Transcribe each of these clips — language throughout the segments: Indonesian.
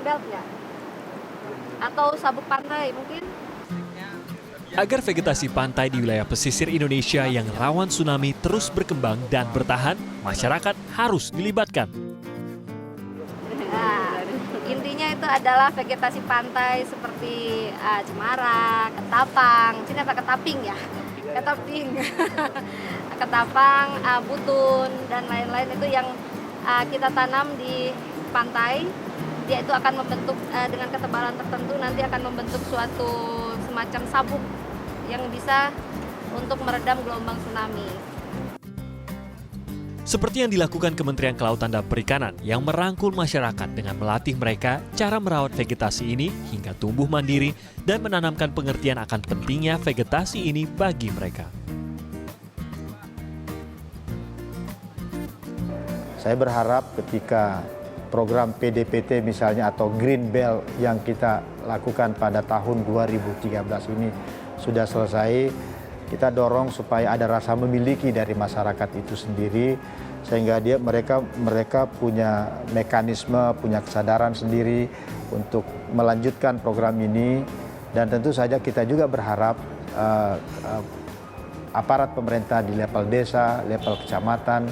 belt nggak? Atau sabuk pantai mungkin? Agar vegetasi pantai di wilayah pesisir Indonesia yang rawan tsunami terus berkembang dan bertahan, masyarakat harus dilibatkan. Nah, intinya itu adalah vegetasi pantai seperti cemara, ketapang, sini apa ketaping ya? Ketaping, ketapang, butun, dan lain-lain itu yang kita tanam di pantai. Dia itu akan membentuk dengan ketebalan tertentu, nanti akan membentuk suatu semacam sabuk yang bisa untuk meredam gelombang tsunami. Seperti yang dilakukan Kementerian Kelautan dan Perikanan yang merangkul masyarakat dengan melatih mereka cara merawat vegetasi ini hingga tumbuh mandiri dan menanamkan pengertian akan pentingnya vegetasi ini bagi mereka. Saya berharap ketika program PDPT misalnya atau Green Belt yang kita lakukan pada tahun 2013 ini sudah selesai, kita dorong supaya ada rasa memiliki dari masyarakat itu sendiri sehingga mereka punya mekanisme, punya kesadaran sendiri untuk melanjutkan program ini. Dan tentu saja kita juga berharap aparat pemerintah di level desa, level kecamatan,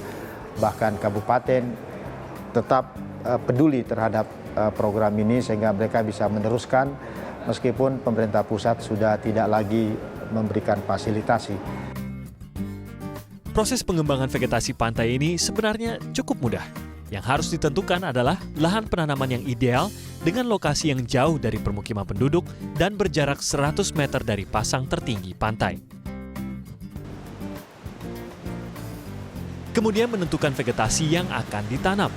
bahkan kabupaten tetap peduli terhadap program ini sehingga mereka bisa meneruskan meskipun pemerintah pusat sudah tidak lagi memberikan fasilitasi. Proses pengembangan vegetasi pantai ini sebenarnya cukup mudah. Yang harus ditentukan adalah lahan penanaman yang ideal dengan lokasi yang jauh dari permukiman penduduk dan berjarak 100 meter dari pasang tertinggi pantai. Kemudian menentukan vegetasi yang akan ditanam.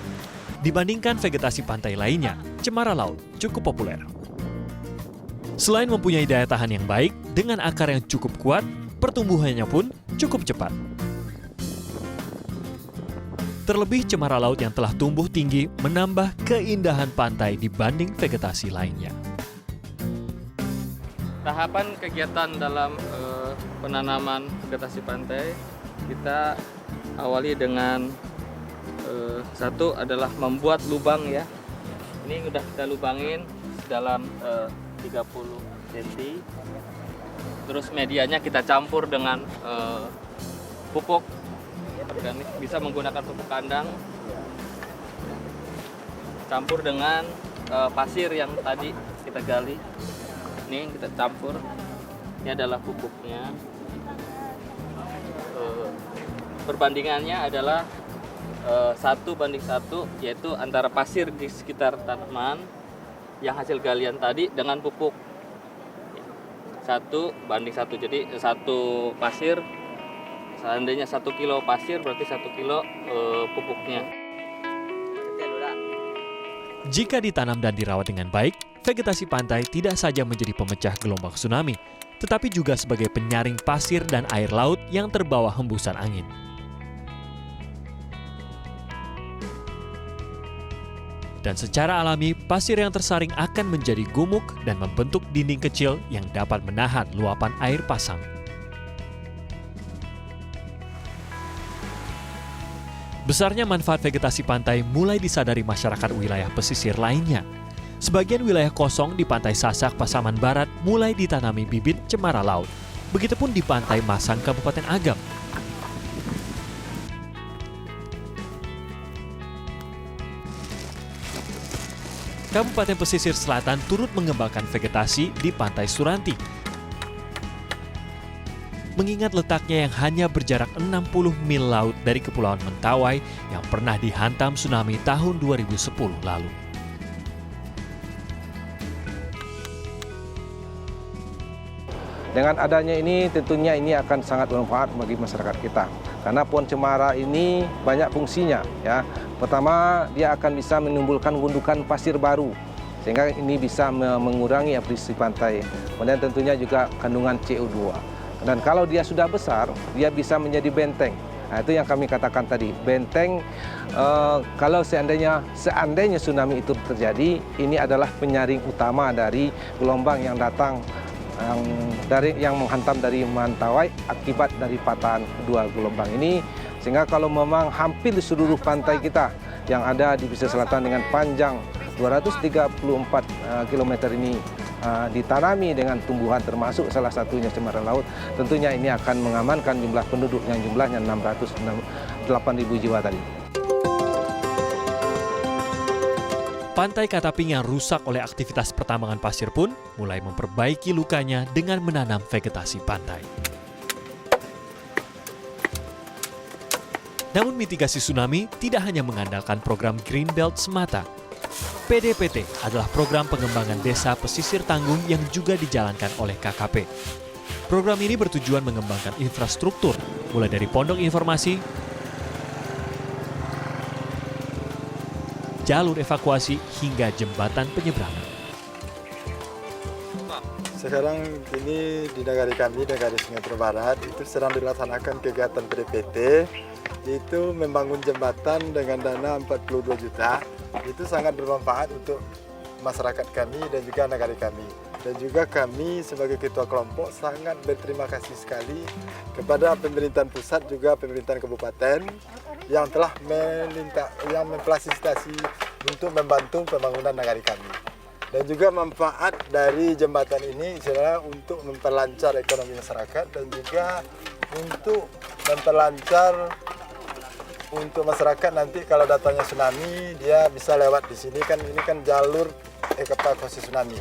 Dibandingkan vegetasi pantai lainnya, cemara laut cukup populer. Selain mempunyai daya tahan yang baik, dengan akar yang cukup kuat, pertumbuhannya pun cukup cepat. Terlebih cemara laut yang telah tumbuh tinggi menambah keindahan pantai dibanding vegetasi lainnya. Tahapan kegiatan dalam penanaman vegetasi pantai, kita awali dengan satu adalah membuat lubang ya. Ini udah kita lubangin dalam 30 cm. Terus medianya kita campur dengan pupuk organik, bisa menggunakan pupuk kandang. Campur dengan pasir yang tadi kita gali. Ini kita campur. Ini adalah pupuknya. Perbandingannya adalah 1:1, yaitu antara pasir di sekitar tanaman yang hasil galian tadi dengan pupuk 1:1. Jadi satu pasir, seandainya 1 kilo pasir berarti 1 kilo pupuknya. Jika ditanam dan dirawat dengan baik, vegetasi pantai tidak saja menjadi pemecah gelombang tsunami, tetapi juga sebagai penyaring pasir dan air laut yang terbawa hembusan angin. Dan secara alami, pasir yang tersaring akan menjadi gumuk dan membentuk dinding kecil yang dapat menahan luapan air pasang. Besarnya manfaat vegetasi pantai mulai disadari masyarakat wilayah pesisir lainnya. Sebagian wilayah kosong di Pantai Sasak, Pasaman Barat mulai ditanami bibit cemara laut. Begitupun di Pantai Masang, Kabupaten Agam. Kabupaten Pesisir Selatan turut mengembangkan vegetasi di Pantai Suranti. Mengingat letaknya yang hanya berjarak 60 mil laut dari Kepulauan Mentawai yang pernah dihantam tsunami tahun 2010 lalu. Dengan adanya ini tentunya ini akan sangat bermanfaat bagi masyarakat kita. Karena pohon cemara ini banyak fungsinya ya. Pertama, dia akan bisa menimbulkan gundukan pasir baru sehingga ini bisa mengurangi abrasi pantai. Kemudian tentunya juga kandungan CO2. Dan kalau dia sudah besar, dia bisa menjadi benteng. Nah, itu yang kami katakan tadi, benteng kalau seandainya tsunami itu terjadi, ini adalah penyaring utama dari gelombang yang datang yang menghantam dari Mentawai akibat dari patahan kedua gelombang ini, sehingga kalau memang hampir di seluruh pantai kita yang ada di pesisir selatan dengan panjang 234 km ini ditanami dengan tumbuhan termasuk salah satunya cemara laut, tentunya ini akan mengamankan jumlah penduduk yang jumlahnya 608.000 jiwa tadi. Pantai Kataping yang rusak oleh aktivitas pertambangan pasir pun mulai memperbaiki lukanya dengan menanam vegetasi pantai. Namun mitigasi tsunami tidak hanya mengandalkan program Greenbelt semata. PDPT adalah program pengembangan desa pesisir tangguh yang juga dijalankan oleh KKP. Program ini bertujuan mengembangkan infrastruktur, mulai dari pondok informasi, jalur evakuasi, hingga jembatan penyeberangan. Sekarang ini di negara kami, negara Sumatera Barat, itu sedang dilaksanakan kegiatan PDPT, itu membangun jembatan dengan dana 42 juta. Itu sangat bermanfaat untuk masyarakat kami dan juga negara kami. Dan juga kami sebagai ketua kelompok sangat berterima kasih sekali kepada pemerintahan pusat juga pemerintahan kabupaten yang telah memfasilitasi untuk membantu pembangunan negara kami. Dan juga manfaat dari jembatan ini adalah untuk memperlancar ekonomi masyarakat dan juga untuk memperlancar untuk masyarakat nanti kalau datangnya tsunami dia bisa lewat di sini kan, ini kan jalur evakuasi tsunami.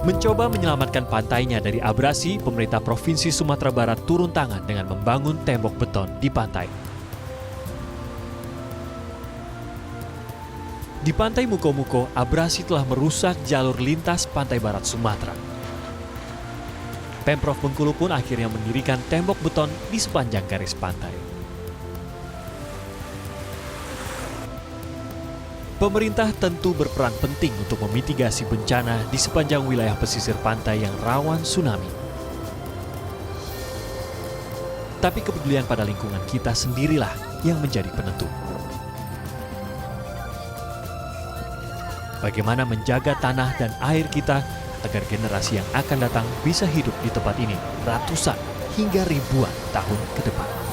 Mencoba menyelamatkan pantainya dari abrasi, pemerintah Provinsi Sumatera Barat turun tangan dengan membangun tembok beton di pantai. Di pantai Muko-Muko, abrasi telah merusak jalur lintas pantai barat Sumatera. Pemprov Bengkulu pun akhirnya mendirikan tembok beton di sepanjang garis pantai. Pemerintah tentu berperan penting untuk memitigasi bencana di sepanjang wilayah pesisir pantai yang rawan tsunami. Tapi kepedulian pada lingkungan kita sendirilah yang menjadi penentu. Bagaimana menjaga tanah dan air kita agar generasi yang akan datang bisa hidup di tempat ini ratusan hingga ribuan tahun ke depan.